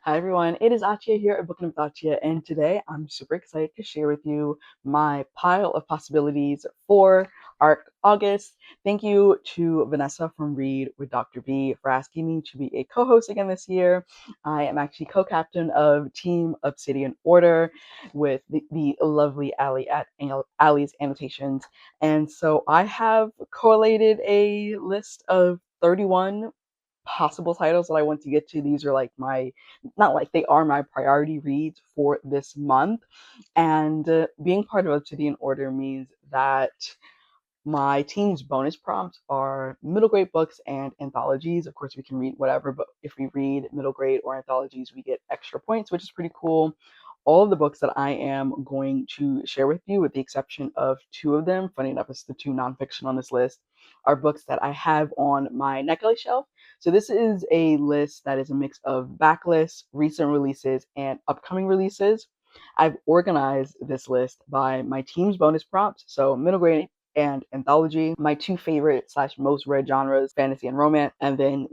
Hi everyone, it is Atia here at Booking with Atia, and today I'm super excited to share with you my pile of possibilities for ARC August. Thank you to Vanessa from Read with Dr. B for asking me to be a co-host again this year. I am actually co-captain of Team Obsidian Order with the lovely Ally at Ally's Annotations, and so I have collated a list of 31 possible titles that I want to get to. These are like not like they are my priority reads for this month. And being part of Obsidian Order means that my team's bonus prompts are middle grade books and anthologies. Of course, we can read whatever, but if we read middle grade or anthologies, we get extra points, which is pretty cool. All of the books that I am going to share with you, with the exception of two of them, funny enough, it's the two nonfiction on this list, are books that I have on my Necklace shelf. So this is a list that is a mix of backlists, recent releases, and upcoming releases. I've organized this list by my team's bonus prompts, so middle grade and anthology, my two favorite slash most read genres, fantasy and romance, and then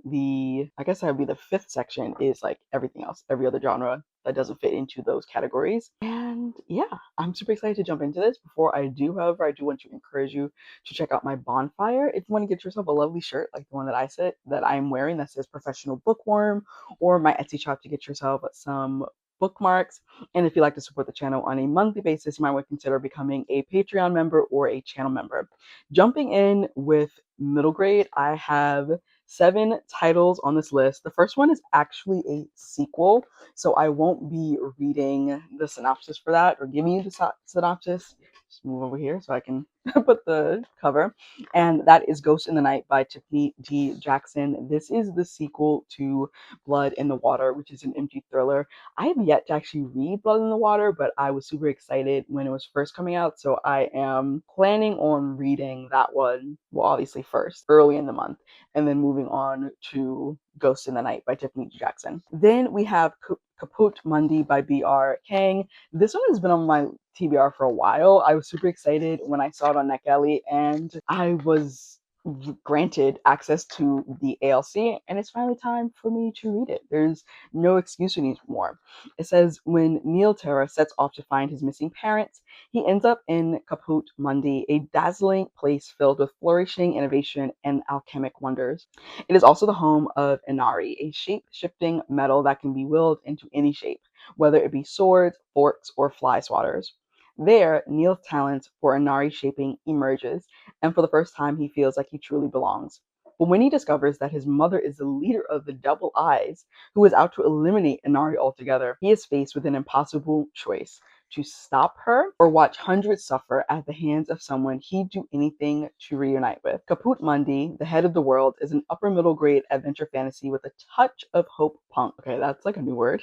I guess that would be the fifth section is like everything else, every other genre that doesn't fit into those categories. And yeah, I'm super excited to jump into this. Before I do, however, I do want to encourage you to check out my bonfire. If you want to get yourself a lovely shirt like the one that I'm wearing that says professional bookworm, or my Etsy shop to get yourself some bookmarks. And if you'd like to support the channel on a monthly basis, you might want to consider becoming a Patreon member or a channel member. Jumping in with middle grade, I have 7 titles on this list. The first one is actually a sequel, so I won't be reading the synopsis for that or giving you the synopsis. Just move over here so I can put the cover. And that is Ghost in the Night by Tiffany D. Jackson. This is the sequel to Blood in the Water, which is an MG thriller. I have yet to actually read Blood in the Water, but I was super excited when it was first coming out, so I am planning on reading that one, well, obviously first, early in the month, and then moving on to Ghost in the Night by Tiffany D. Jackson. Then we have Caput Mundi by B.R. Kang. This one has been on my TBR for a while. I was super excited when I saw it on NetGalley, and I was granted access to the ALC, and it's finally time for me to read it. There's no excuse anymore. It says, when Neil Terra sets off to find his missing parents, he ends up in Caput Mundi, a dazzling place filled with flourishing innovation and alchemic wonders. It is also the home of Inari, a shape-shifting metal that can be willed into any shape, whether it be swords, forks, or fly swatters. There, Neil's talent for Inari shaping emerges, and for the first time he feels like he truly belongs. But when he discovers that his mother is the leader of the Double Eyes, who is out to eliminate Inari altogether, he is faced with an impossible choice: to stop her or watch hundreds suffer at the hands of someone he'd do anything to reunite with. Caput Mundi, the head of the world, is an upper middle grade adventure fantasy with a touch of hope punk. Okay, that's like a new word.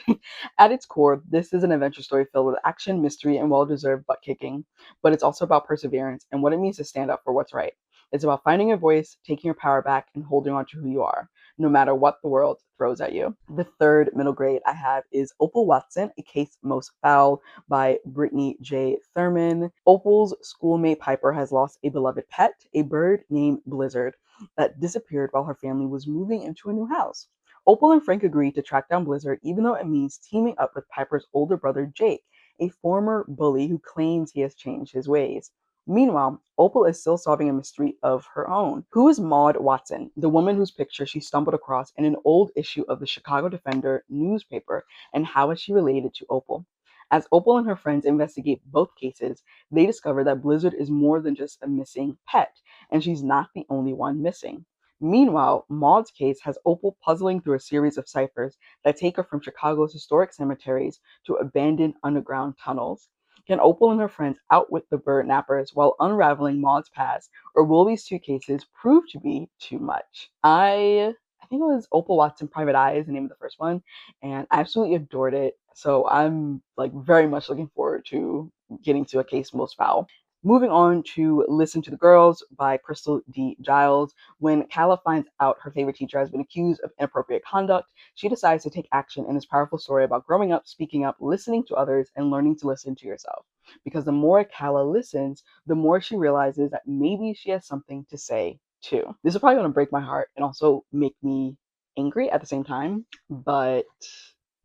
At its core, this is an adventure story filled with action, mystery, and well-deserved butt kicking, but it's also about perseverance and what it means to stand up for what's right. It's about finding your voice, taking your power back, and holding on to who you are, no matter what the world throws at you. The third middle grade I have is Opal Watson, A Case Most Fowl by Brittany J. Thurman. Opal's schoolmate Piper has lost a beloved pet, a bird named Blizzard, that disappeared while her family was moving into a new house. Opal and Frank agree to track down Blizzard, even though it means teaming up with Piper's older brother Jake, a former bully who claims he has changed his ways. Meanwhile, Opal is still solving a mystery of her own. Who is Maud Watson, the woman whose picture she stumbled across in an old issue of the Chicago Defender newspaper, and how is she related to Opal? As Opal and her friends investigate both cases, they discover that Blizzard is more than just a missing pet, and she's not the only one missing. Meanwhile, Maud's case has Opal puzzling through a series of ciphers that take her from Chicago's historic cemeteries to abandoned underground tunnels. Can Opal and her friends outwit the bird nappers while unraveling Maud's past, or will these two cases prove to be too much? I think it was Opal Watson Private Eye is the name of the first one, and I absolutely adored it. So I'm like very much looking forward to getting to A Case Most Foul. Moving on to Listen to the Girls by Chrystal D. Giles. When Calla finds out her favorite teacher has been accused of inappropriate conduct, she decides to take action in this powerful story about growing up, speaking up, listening to others, and learning to listen to yourself. because the more Kala listens, the more she realizes that maybe she has something to say too. This is probably going to break my heart and also make me angry at the same time, but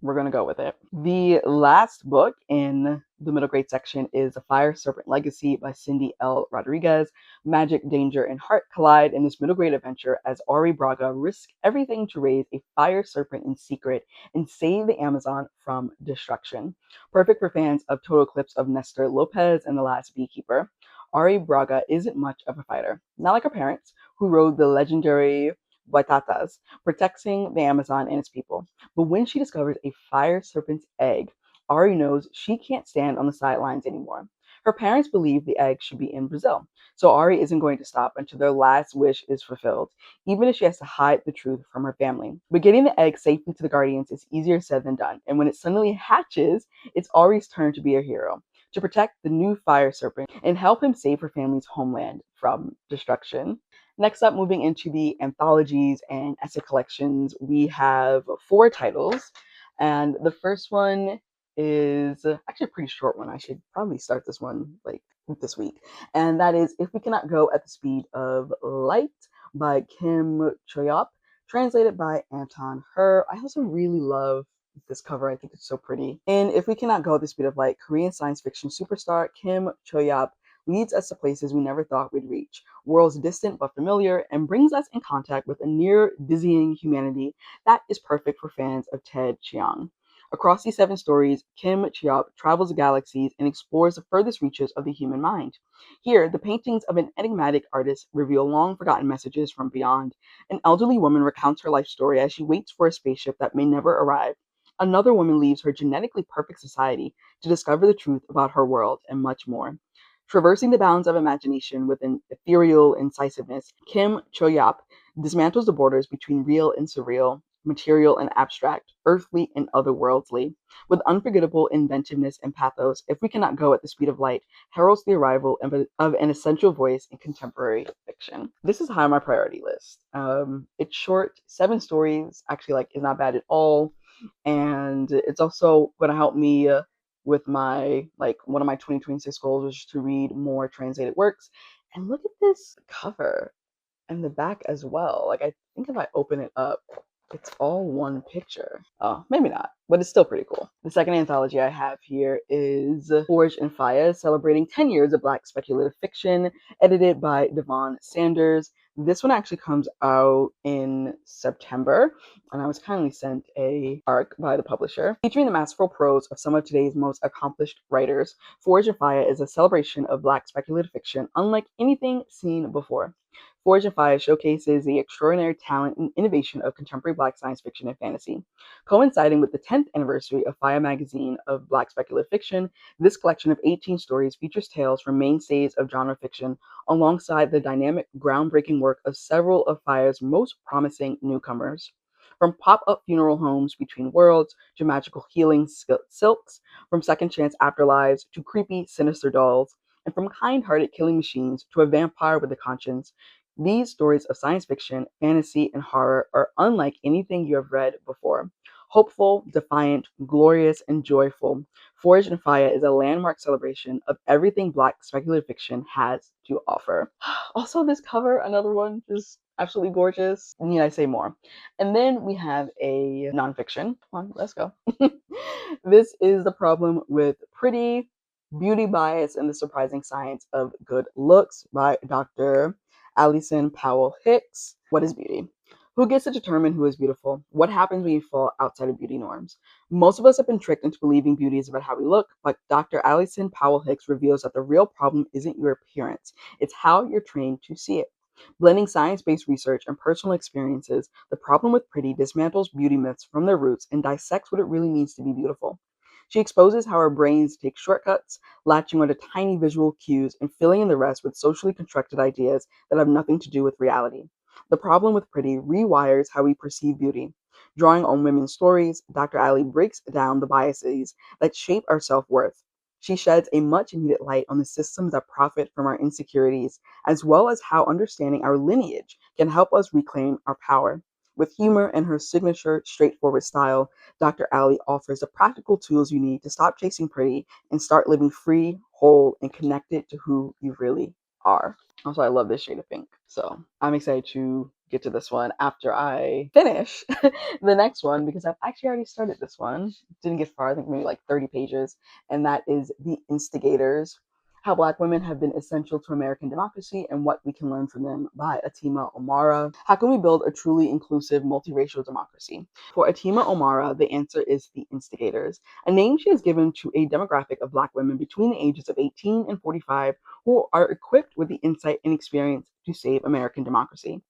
we're going to go with it. The last book in the middle grade section is The Fire Serpent Legacy by Cindy L. Rodriguez. Magic, danger, and heart collide in this middle grade adventure as Ari Braga risks everything to raise a fire serpent in secret and save the Amazon from destruction. Perfect for fans of Total Eclipse of Nestor Lopez and The Last Beekeeper. Ari Braga isn't much of a fighter, not like her parents, who rode the legendary Waitatas, protecting the Amazon and its people. But when she discovers a fire serpent's egg, Ari knows she can't stand on the sidelines anymore. Her parents believe the egg should be in Brazil, so Ari isn't going to stop until their last wish is fulfilled, even if she has to hide the truth from her family. But getting the egg safely to the Guardians is easier said than done, and when it suddenly hatches, it's Ari's turn to be a hero, to protect the new fire serpent and help him save her family's homeland from destruction. Next up, moving into the anthologies and essay collections, we have 4 titles. And the first one is actually a pretty short one. I should probably start this one like this week. And that is If We Cannot Go at the Speed of Light by Kim Choyeop, translated by Anton Her. I also really love this cover. I think it's so pretty. In If We Cannot Go at the Speed of Light, Korean science fiction superstar Kim Choyeop leads us to places we never thought we'd reach, worlds distant but familiar, and brings us in contact with a near dizzying humanity that is perfect for fans of Ted Chiang. Across these 7 stories, Kim Choyeop travels the galaxies and explores the furthest reaches of the human mind. Here, the paintings of an enigmatic artist reveal long-forgotten messages from beyond. An elderly woman recounts her life story as she waits for a spaceship that may never arrive. Another woman leaves her genetically perfect society to discover the truth about her world, and much more. Traversing the bounds of imagination with an ethereal incisiveness, Kim Choyeop dismantles the borders between real and surreal, material and abstract, earthly and otherworldly. With unforgettable inventiveness and pathos, If We Cannot Go at the Speed of Light heralds the arrival of an essential voice in contemporary fiction. This is high on my priority list. It's short, 7 stories, actually is not bad at all. And it's also going to help me with my one of my 2026 goals, which is to read more translated works. And look at this cover and the back as well. I think if I open it up, it's all one picture. Oh, maybe not, but it's still pretty cool. The second anthology I have here is Forged in FIYAH, celebrating 10 years of Black speculative fiction, edited by DeVaun Sanders. This one actually comes out in September, and I was kindly sent a ARC by the publisher. Featuring the masterful prose of some of today's most accomplished writers, Forged in FIYAH is a celebration of Black speculative fiction unlike anything seen before. Forged in FIYAH showcases the extraordinary talent and innovation of contemporary Black science fiction and fantasy. Coinciding with the 10th anniversary of FIYAH magazine of Black speculative fiction, this collection of 18 stories features tales from mainstays of genre fiction alongside the dynamic, groundbreaking work of several of FIYAH's most promising newcomers. From pop-up funeral homes between worlds to magical healing silks, from second chance afterlives to creepy, sinister dolls, and from kind-hearted killing machines to a vampire with a conscience, these stories of science fiction, fantasy, and horror are unlike anything you have read before. Hopeful, defiant, glorious, and joyful, Forged in FIYAH is a landmark celebration of everything Black speculative fiction has to offer. Also, this cover, another one, just absolutely gorgeous. Need I say more? And then we have a nonfiction. Come on, let's go. This is The Problem with Pretty, Beauty Bias and the Surprising Science of Good Looks by Dr. Allycin Powell-Hicks. What is beauty? Who gets to determine who is beautiful? What happens when you fall outside of beauty norms? Most of us have been tricked into believing beauty is about how we look, but Dr. Allycin Powell-Hicks reveals that the real problem isn't your appearance, it's how you're trained to see it. Blending science-based research and personal experiences, The Problem with Pretty dismantles beauty myths from their roots and dissects what it really means to be beautiful. She exposes how our brains take shortcuts, latching onto tiny visual cues and filling in the rest with socially constructed ideas that have nothing to do with reality. The Problem with Pretty rewires how we perceive beauty. Drawing on women's stories, Dr. Ali breaks down the biases that shape our self-worth. She sheds a much-needed light on the systems that profit from our insecurities, as well as how understanding our lineage can help us reclaim our power. With humor and her signature, straightforward style, Dr. Ali offers the practical tools you need to stop chasing pretty and start living free, whole and connected to who you really are. Also, I love this shade of pink. So I'm excited to get to this one after I finish the next one, because I've actually already started this one. Didn't get far, I think maybe like 30 pages. And that is The Instigators: How Black Women Have Been Essential to American Democracy and What We Can Learn from Them by Atima Omara. How can we build a truly inclusive multiracial democracy? For Atima Omara, the answer is The Instigators, a name she has given to a demographic of Black women between the ages of 18 and 45 who are equipped with the insight and experience to save American democracy.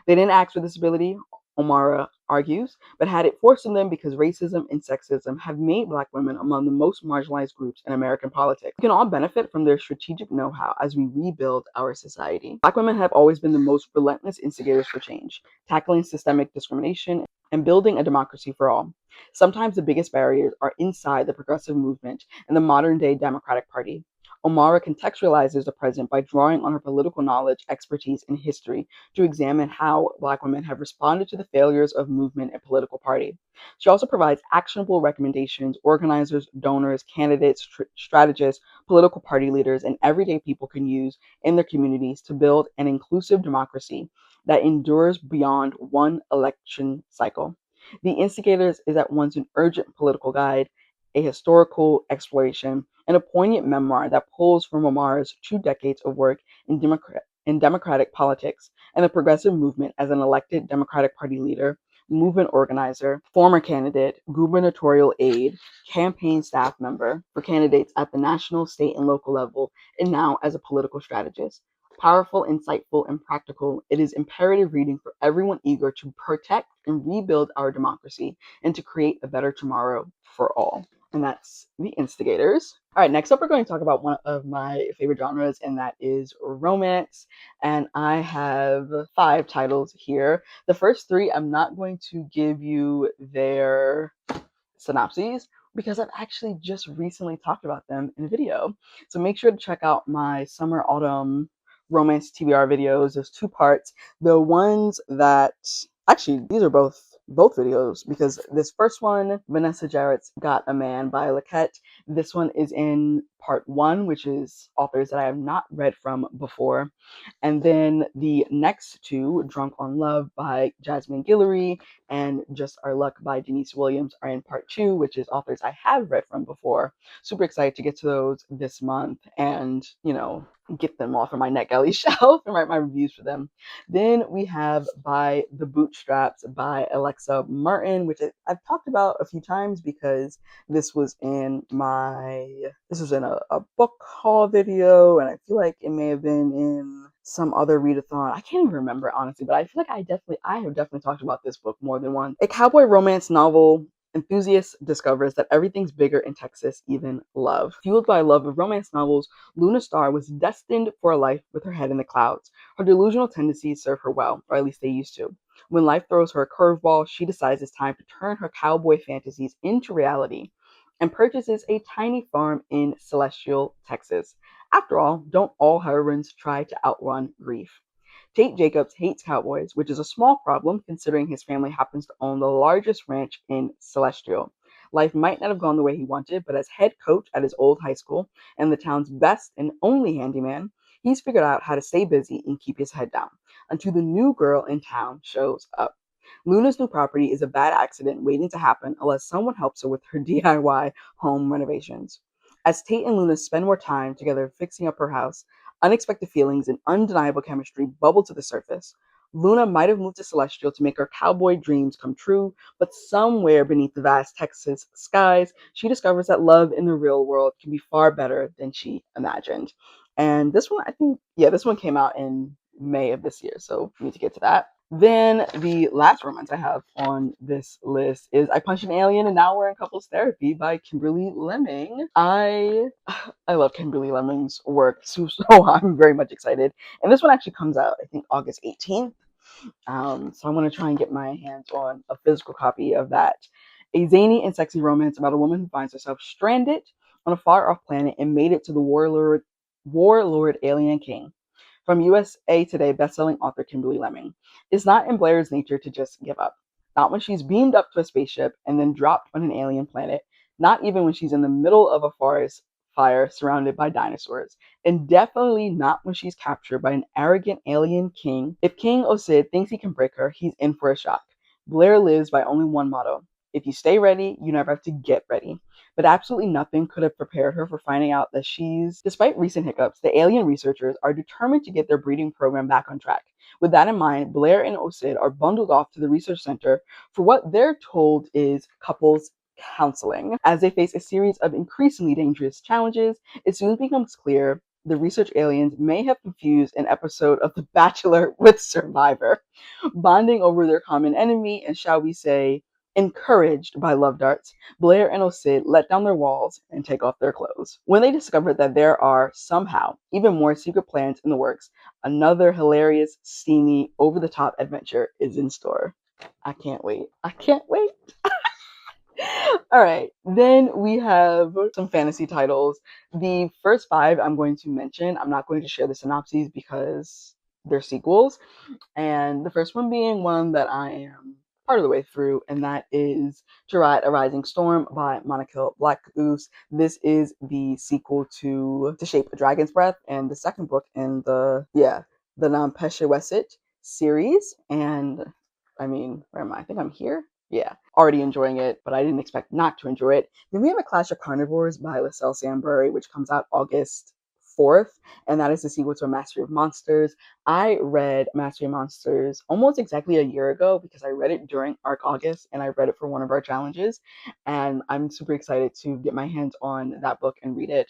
They didn't ask for this ability, Omara argues, but had it forced on them because racism and sexism have made Black women among the most marginalized groups in American politics. We can all benefit from their strategic know-how as we rebuild our society. Black women have always been the most relentless instigators for change, tackling systemic discrimination and building a democracy for all. Sometimes the biggest barriers are inside the progressive movement and the modern-day Democratic Party. Omara contextualizes the present by drawing on her political knowledge, expertise, and history to examine how Black women have responded to the failures of movement and political party. She also provides actionable recommendations organizers, donors, candidates, strategists, political party leaders, and everyday people can use in their communities to build an inclusive democracy that endures beyond one election cycle. The Instigators is at once an urgent political guide, a historical exploration, and a poignant memoir that pulls from Omara's 2 decades of work in democratic politics and the progressive movement as an elected Democratic Party leader, movement organizer, former candidate, gubernatorial aide, campaign staff member for candidates at the national, state, and local level, and now as a political strategist. Powerful, insightful, and practical, it is imperative reading for everyone eager to protect and rebuild our democracy and to create a better tomorrow for all. And that's The Instigators. All right, next up, we're going to talk about one of my favorite genres, and that is romance. And I have 5 titles here. The first 3, I'm not going to give you their synopses because I've actually just recently talked about them in a video. So make sure to check out my summer autumn romance TBR videos. There's 2 parts. The ones that actually, these are both videos, because this first one, Vanessa Jarrett's Got a Man by Laquette. This one is in part 1, which is authors that I have not read from before. And then the next 2, Drunk on Love by Jasmine Guillory and Just Our Luck by Denise Williams, are in part 2, which is authors I have read from before. Super excited to get to those this month and, get them off of my NetGalley shelf and write my reviews for them. Then we have By the Bootstraps by Alexa Martin, which I've talked about a few times because this was in a book haul video, and I feel like it may have been in some other readathon. I can't even remember, honestly, but I feel like I have definitely talked about this book more than once. A cowboy romance novel enthusiast discovers that everything's bigger in Texas, even love. Fueled by a love of romance novels, Luna Starr was destined for a life with her head in the clouds. Her delusional tendencies serve her well, or at least they used to. When life throws her a curveball, she decides it's time to turn her cowboy fantasies into reality and purchases a tiny farm in Celestial, Texas. After all, don't all heroines try to outrun grief? Tate Jacobs hates cowboys, which is a small problem considering his family happens to own the largest ranch in Celestial. Life might not have gone the way he wanted, but as head coach at his old high school and the town's best and only handyman, he's figured out how to stay busy and keep his head down until the new girl in town shows up. Luna's new property is a bad accident waiting to happen unless someone helps her with her DIY home renovations. As Tate and Luna spend more time together fixing up her house, unexpected feelings and undeniable chemistry bubble to the surface. Luna might have moved to Celestial to make her cowboy dreams come true, but somewhere beneath the vast Texas skies, she discovers that love in the real world can be far better than she imagined. And this one, this one came out in May of this year, so we need to get to that. Then the last romance I have on this list is I Punched an Alien and Now We're in Couples Therapy by Kimberly Lemming. I love Kimberly Lemming's work, so I'm very much excited. And this one actually comes out, I think, August 18th. So I'm going to try and get my hands on a physical copy of that. A zany and sexy romance about a woman who finds herself stranded on a far-off planet and made it to the warlord alien king. From USA Today bestselling author Kimberly Lemming. It's not in Blair's nature to just give up. Not when she's beamed up to a spaceship and then dropped on an alien planet. Not even when she's in the middle of a forest fire surrounded by dinosaurs. And definitely not when she's captured by an arrogant alien king. If King Osid thinks he can break her, he's in for a shock. Blair lives by only one motto: if you stay ready, you never have to get ready. But absolutely nothing could have prepared her for finding out that despite recent hiccups, the alien researchers are determined to get their breeding program back on track. With that in mind, Blair and Osid are bundled off to the research center for what they're told is couples counseling. As they face a series of increasingly dangerous challenges, it soon becomes clear the research aliens may have confused an episode of The Bachelor with Survivor, bonding over their common enemy and, shall we say, encouraged by love darts. Blair and Osid let down their walls and take off their clothes. When they discover that there are somehow even more secret plans in the works, another hilarious, steamy, over-the-top adventure is in store. I can't wait. I can't wait. All right, then we have some fantasy titles. The first five I'm going to mention, I'm not going to share the synopses because they're sequels. And the first one being one that I am part of the way through, and that is To Ride a Rising Storm by Monica Blackgoose. This is the sequel to Shape a Dragon's Breath, and the second book in the Nampeshe Wesit series. And I mean, where am I? I think I'm here. Yeah, already enjoying it, but I didn't expect not to enjoy it. Then we have A Clash of Carnivores by LaSalle Sambury, which comes out August 4th, and that is the sequel to A Mastery of Monsters. I read Mastery of Monsters almost exactly a year ago because I read it during ARC August, and I read it for one of our challenges, and I'm super excited to get my hands on that book and read it.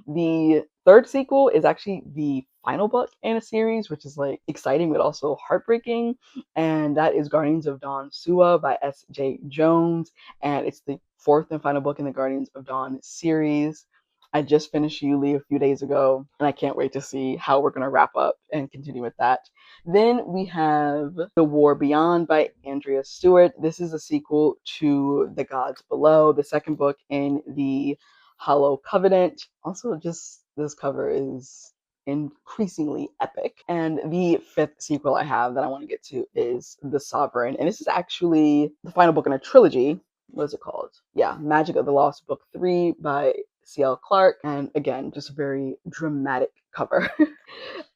The third sequel is actually the final book in a series, which is like exciting but also heartbreaking, and that is Guardians of Dawn Sua by S.J. Jones, and it's the fourth and final book in the Guardians of Dawn series. I just finished Yuli a few days ago, and I can't wait to see how we're going to wrap up and continue with that. Then we have The War Beyond by Andrea Stewart. This is a sequel to The Gods Below, the second book in the Hollow Covenant. Also, just this cover is increasingly epic. And the fifth sequel I have that I want to get to is The Sovereign. And this is actually the final book in a trilogy. What is it called? Yeah, Magic of the Lost Book 3 by C.L. Clark. And again, just a very dramatic cover.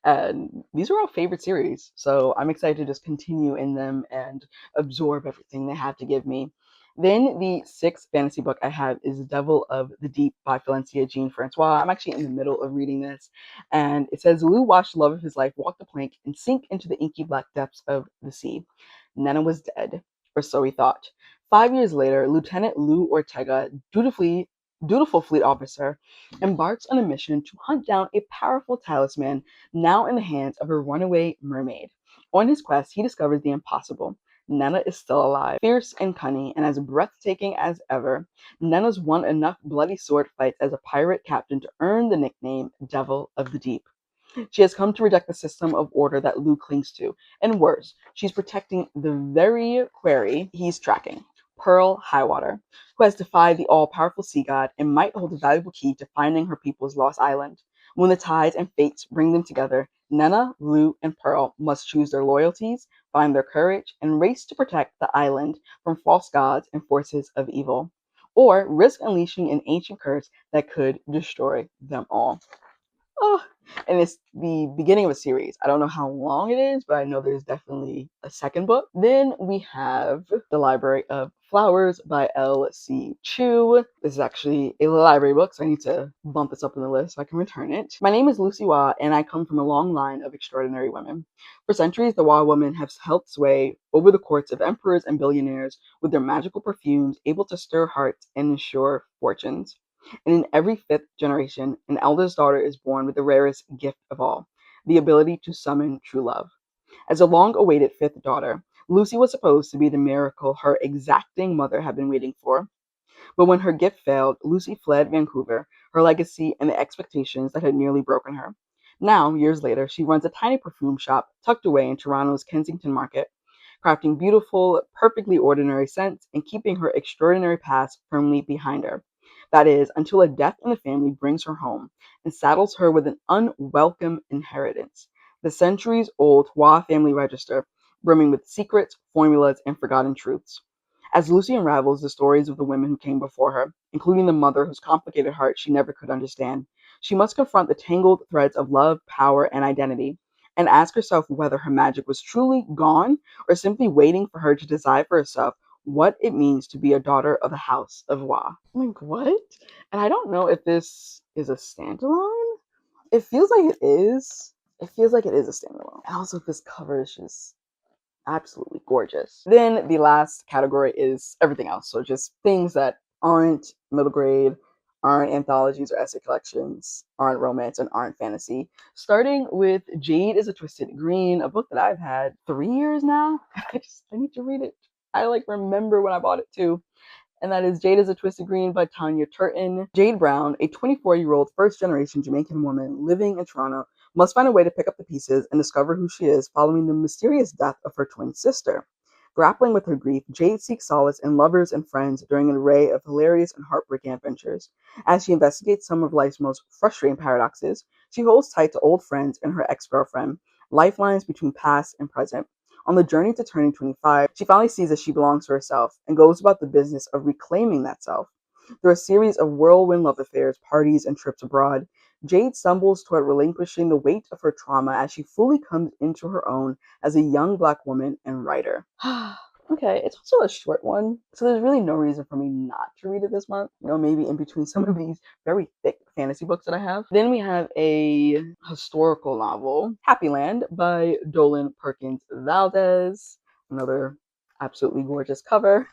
And these are all favorite series. So I'm excited to just continue in them and absorb everything they have to give me. Then the sixth fantasy book I have is Devil of the Deep by Valencia Jean-Francois. I'm actually in the middle of reading this. And it says, Lou watched the love of his life walk the plank and sink into the inky black depths of the sea. Nana was dead, or so he thought. 5 years later, Lieutenant Lou Ortega, dutiful fleet officer, embarks on a mission to hunt down a powerful talisman now in the hands of a runaway mermaid. On his quest, he discovers the impossible. Nana is still alive, fierce and cunning, and as breathtaking as ever. Nana's won enough bloody sword fights as a pirate captain to earn the nickname Devil of the Deep. She has come to reject the system of order that Lou clings to, and worse, she's protecting the very quarry he's tracking, Pearl Highwater, who has defied the all-powerful sea god and might hold a valuable key to finding her people's lost island. When the tides and fates bring them together, Nana, Lou, and Pearl must choose their loyalties, find their courage, and race to protect the island from false gods and forces of evil, or risk unleashing an ancient curse that could destroy them all. Oh, and it's the beginning of a series. I don't know how long it is, but I know there's definitely a second book. Then we have The Library of Flowers by L.C. Chu. This is actually a library book, so I need to bump this up on the list so I can return it. My name is Lucy Wah, and I come from a long line of extraordinary women. For centuries, the Wah women have held sway over the courts of emperors and billionaires with their magical perfumes able to stir hearts and ensure fortunes. And in every fifth generation, an eldest daughter is born with the rarest gift of all, the ability to summon true love. As a long-awaited fifth daughter, Lucy was supposed to be the miracle her exacting mother had been waiting for. But when her gift failed, Lucy fled Vancouver, her legacy and the expectations that had nearly broken her. Now, years later, she runs a tiny perfume shop tucked away in Toronto's Kensington Market, crafting beautiful, perfectly ordinary scents and keeping her extraordinary past firmly behind her. That is, until a death in the family brings her home and saddles her with an unwelcome inheritance. The centuries-old Hua family register, brimming with secrets, formulas, and forgotten truths. As Lucy unravels the stories of the women who came before her, including the mother whose complicated heart she never could understand, she must confront the tangled threads of love, power, and identity, and ask herself whether her magic was truly gone or simply waiting for her to decide for herself what it means to be a daughter of the House of FIYAH. I'm like, what? And I don't know if this is a standalone. It feels like it is. It feels like it is a standalone. And also, this cover is just absolutely gorgeous. Then the last category is everything else. So just things that aren't middle grade, aren't anthologies or essay collections, aren't romance, and aren't fantasy. Starting with Jade is a Twisted Green, a book that I've had 3 years now. I need to read it. I remember when I bought it too. And that is Jade is a Twisted Green by Tanya Turton. Jade Brown, a 24-year-old first-generation Jamaican woman living in Toronto, must find a way to pick up the pieces and discover who she is following the mysterious death of her twin sister. Grappling with her grief, Jade seeks solace in lovers and friends during an array of hilarious and heartbreaking adventures. As she investigates some of life's most frustrating paradoxes, she holds tight to old friends and her ex-girlfriend, lifelines between past and present. On the journey to turning 25, she finally sees that she belongs to herself and goes about the business of reclaiming that self. Through a series of whirlwind love affairs, parties, and trips abroad, Jade stumbles toward relinquishing the weight of her trauma as she fully comes into her own as a young Black woman and writer. Okay, it's also a short one, so there's really no reason for me not to read it this month. Maybe in between some of these very thick fantasy books that I have. Then we have a historical novel, Happy Land by Dolan Perkins-Valdez. Another absolutely gorgeous cover.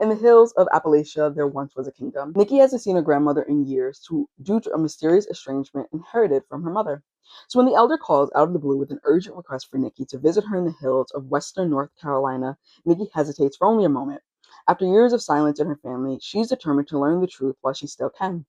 In the hills of Appalachia, there once was a kingdom. Nikki hasn't seen her grandmother in years due to a mysterious estrangement inherited from her mother. So when the elder calls out of the blue with an urgent request for Nikki to visit her in the hills of western North Carolina, Nikki hesitates for only a moment. After years of silence in her family, she's determined to learn the truth while she still can.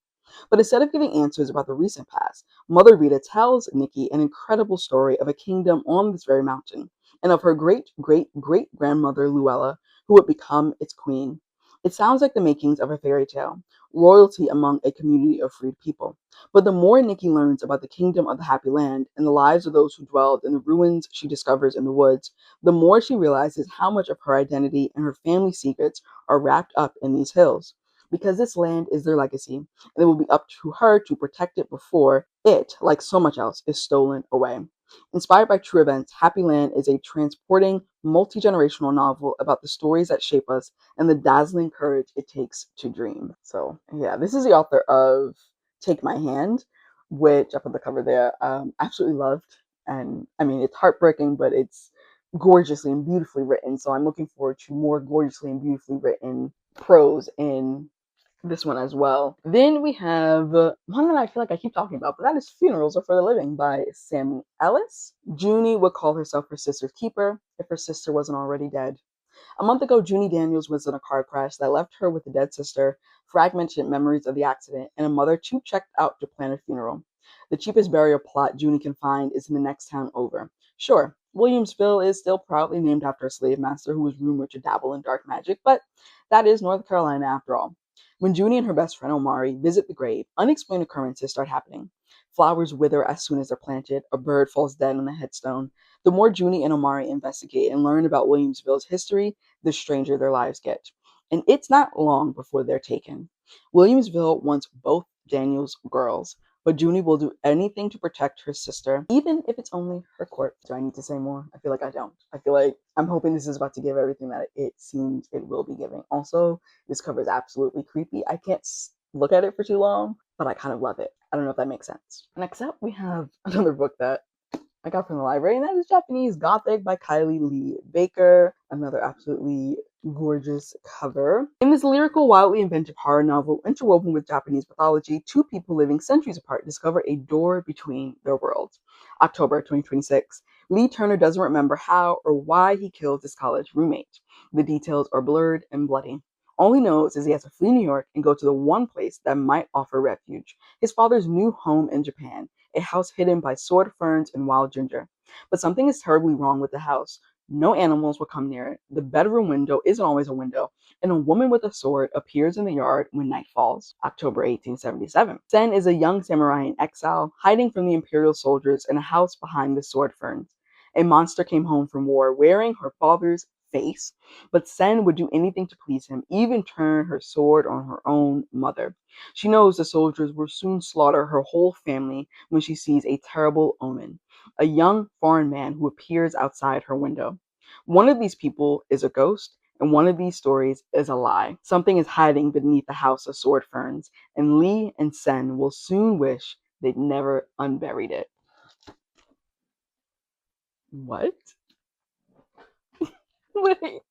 But instead of giving answers about the recent past, Mother Rita tells Nikki an incredible story of a kingdom on this very mountain, and of her great-great-great-grandmother Luella, who would become its queen. It sounds like the makings of a fairy tale, royalty among a community of freed people. But the more Nikki learns about the kingdom of the Happy Land and the lives of those who dwelled in the ruins she discovers in the woods, the more she realizes how much of her identity and her family secrets are wrapped up in these hills. Because this land is their legacy, and it will be up to her to protect it before it, like so much else, is stolen away. Inspired by true events, Happy Land is a transporting, multi-generational novel about the stories that shape us and the dazzling courage it takes to dream. So, yeah, this is the author of Take My Hand, which I put the cover there. Absolutely loved. And I mean, it's heartbreaking, but it's gorgeously and beautifully written. So I'm looking forward to more gorgeously and beautifully written prose in this one as well. Then we have one that I feel like I keep talking about, but that is Funerals Are for the Living by Sammy Ellis. Junie would call herself her sister's keeper if her sister wasn't already dead. A month ago, Junie Daniels was in a car crash that left her with a dead sister, fragmented memories of the accident, and a mother too checked out to plan a funeral. The cheapest burial plot Junie can find is in the next town over. Sure, Williamsville is still proudly named after a slave master who was rumored to dabble in dark magic, but that is North Carolina after all. When Junie and her best friend Omari visit the grave, unexplained occurrences start happening. Flowers wither as soon as they're planted, a bird falls dead on the headstone. The more Junie and Omari investigate and learn about Williamsville's history, the stranger their lives get. And it's not long before they're taken. Williamsville wants both Daniel's girls, but Junie will do anything to protect her sister, even if it's only her corpse. Do I need to say more? I feel like I don't. I feel like I'm hoping this is about to give everything that it seems it will be giving. Also, this cover is absolutely creepy. I can't look at it for too long, but I kind of love it. I don't know if that makes sense. Next up, we have another book that I got from the library, and that is Japanese Gothic by Kylie Lee Baker. Another absolutely gorgeous cover. In this lyrical, wildly inventive horror novel interwoven with Japanese mythology, two people living centuries apart discover a door between their worlds. October 2026. Lee Turner doesn't remember how or why he killed his college roommate. The details are blurred and bloody. All he knows is he has to flee New York and go to the one place that might offer refuge, his father's new home in Japan, a house hidden by sword ferns and wild ginger. But something is terribly wrong with the house. No animals will come near it. The bedroom window isn't always a window, and a woman with a sword appears in the yard when night falls. October 1877. Sen is a young samurai in exile, hiding from the imperial soldiers in a house behind the sword ferns. A monster came home from war wearing her father's face, but Sen would do anything to please him, even turn her sword on her own mother. She knows the soldiers will soon slaughter her whole family when she sees a terrible omen, a young foreign man who appears outside her window. One of these people is a ghost, and one of these stories is a lie. Something is hiding beneath the house of sword ferns, and Lee and Sen will soon wish they'd never unburied it. What? Wait.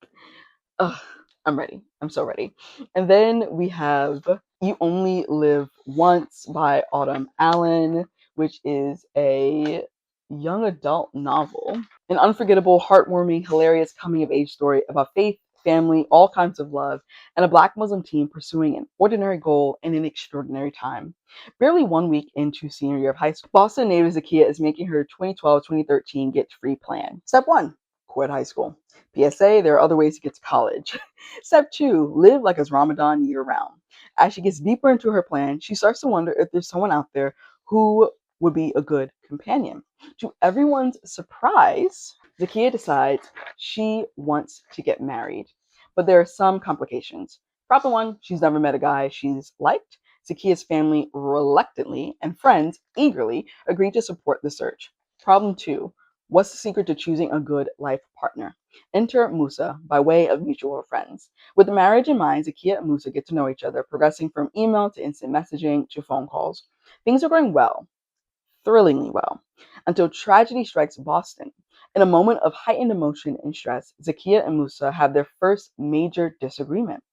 Ugh, I'm ready. I'm so ready. And then we have You Only Live Once by Autumn Allen, which is a young adult novel. An unforgettable, heartwarming, hilarious coming of age story about faith, family, all kinds of love, and a Black Muslim teen pursuing an ordinary goal in an extraordinary time. Barely 1 week into senior year of high school, Boston native Zakiya is making her 2012-2013 get free plan. Step 1, quit high school. PSA, there are other ways to get to college. Step 2, live like it's Ramadan year round. As she gets deeper into her plan, she starts to wonder if there's someone out there who would be a good companion. To everyone's surprise, Zakiya decides she wants to get married. But there are some complications. Problem 1, she's never met a guy she's liked. Zakiya's family reluctantly and friends eagerly agree to support the search. Problem 2, what's the secret to choosing a good life partner? Enter Musa by way of mutual friends. With the marriage in mind, Zakiya and Musa get to know each other, progressing from email to instant messaging to phone calls. Things are going well, thrillingly well, until tragedy strikes Boston. In a moment of heightened emotion and stress, Zakiya and Musa have their first major disagreement.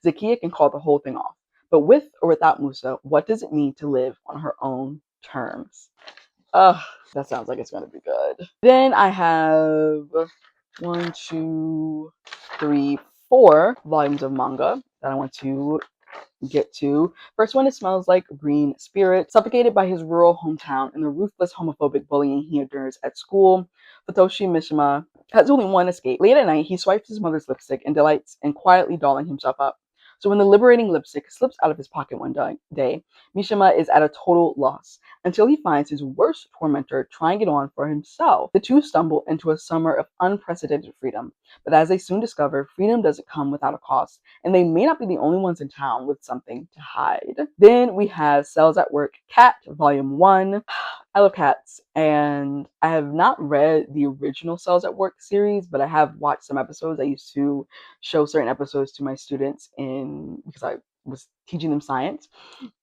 Zakiya can call the whole thing off, but with or without Musa, what does it mean to live on her own terms? Ugh, that sounds like it's going to be good. Then I have 1, 2, 3, 4 volumes of manga that I want to get to. First one, It Smells Like Green Spirit. Suffocated by his rural hometown and the ruthless homophobic bullying he endures at school, Futoshi Mishima has only one escape. Late at night, he swipes his mother's lipstick and delights in quietly dolling himself up. So when the liberating lipstick slips out of his pocket one day, Mishima is at a total loss until he finds his worst tormentor trying it on for himself. The two stumble into a summer of unprecedented freedom, but as they soon discover, freedom doesn't come without a cost, and they may not be the only ones in town with something to hide. Then we have Cells at Work Cat, Volume 1. I love cats, and I have not read the original Cells at Work series, but I have watched some episodes. I used to show certain episodes to my students because I was teaching them science,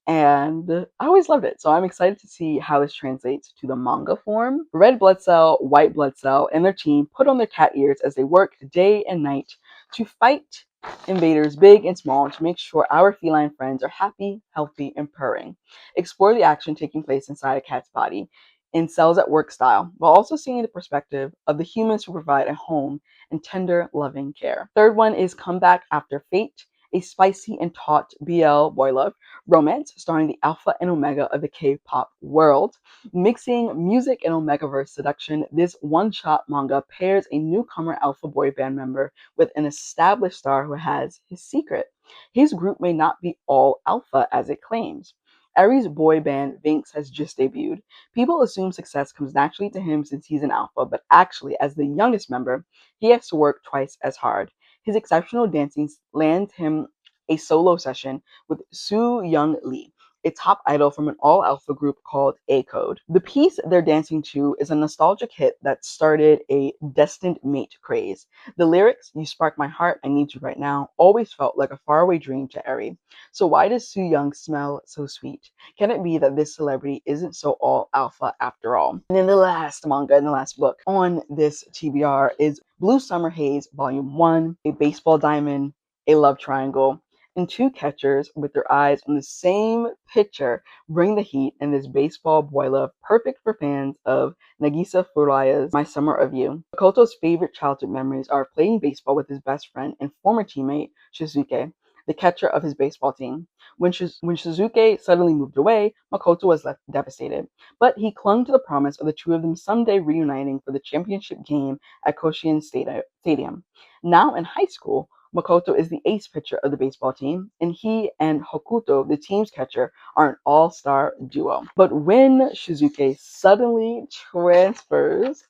and I always loved it. So I'm excited to see how this translates to the manga form. Red blood cell, white blood cell, and their team put on their cat ears as they work day and night to fight invaders big and small to make sure our feline friends are happy, healthy, and purring. Explore the action taking place inside a cat's body in Cells at Work style, while also seeing the perspective of the humans who provide a home and tender, loving care. Third one is Comeback After Fate, a spicy and taut BL boy love romance starring the alpha and omega of the K-pop world. Mixing music and Omegaverse seduction, this one-shot manga pairs a newcomer alpha boy band member with an established star who has his secret. His group may not be all alpha as it claims. Aries boy band Vinx has just debuted. People assume success comes naturally to him since he's an alpha, but actually, as the youngest member, he has to work twice as hard. His exceptional dancing lands him a solo session with Soo Young Lee, a top idol from an all-alpha group called A-Code. The piece they're dancing to is a nostalgic hit that started a destined mate craze. The lyrics, "You spark my heart, I need you right now," always felt like a faraway dream to Eri. So why does Soo Young smell so sweet? Can it be that this celebrity isn't so all alpha after all? And then the last manga and the last book on this TBR is Blue Summer Haze Volume 1, a baseball diamond, a love triangle, and two catchers with their eyes on the same picture bring the heat in this baseball boy love, perfect for fans of Nagisa Furaya's My Summer of You. Makoto's favorite childhood memories are playing baseball with his best friend and former teammate Shizuke, the catcher of his baseball team. When Shizuke suddenly moved away, Makoto was left devastated, but he clung to the promise of the two of them someday reuniting for the championship game at Koshien Stadium. Now in high school, Makoto is the ace pitcher of the baseball team, and he and Hokuto, the team's catcher, are an all-star duo. But when Shizuke suddenly transfers,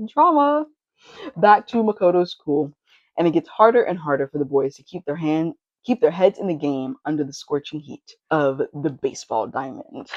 drama, back to Makoto's school, and it gets harder and harder for the boys to keep their heads in the game under the scorching heat of the baseball diamond.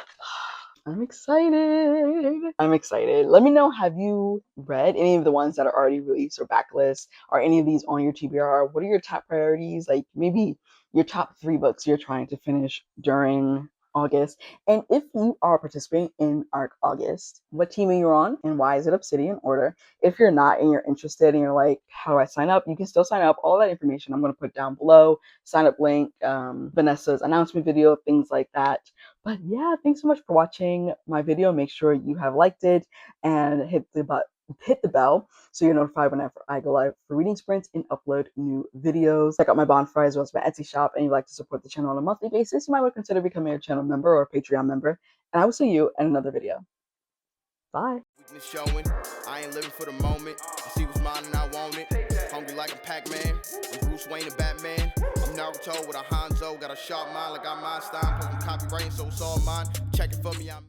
I'm excited. I'm excited. Let me know, have you read any of the ones that are already released or backlist? Are any of these on your TBR? What are your top priorities? Like maybe your top 3 books you're trying to finish during August. And if you are participating in ARC August, what team are you on and why is it Obsidian Order? If you're not and you're interested and you're like, how do I sign up? You can still sign up. All that information I'm going to put down below. Sign up link, Vanessa's announcement video, things like that. But yeah, thanks so much for watching my video. Make sure you have liked it and hit the bell so you're notified whenever I go live for reading sprints and upload new videos. Check out my bonfire as well as my Etsy shop, and you'd like to support the channel on a monthly basis, you might want to consider becoming a channel member or a Patreon member. And I will see you in another video. Bye. Weakness showing, I ain't living for the moment. I see what's mine and I want it. Hungry like a Pac-Man, I'm Bruce Wayne and Batman. I'm Naruto with a Hanzo, got a sharp mind like I'm Einstein. Posting copywriting, so it's all mine. Check it for me, I'm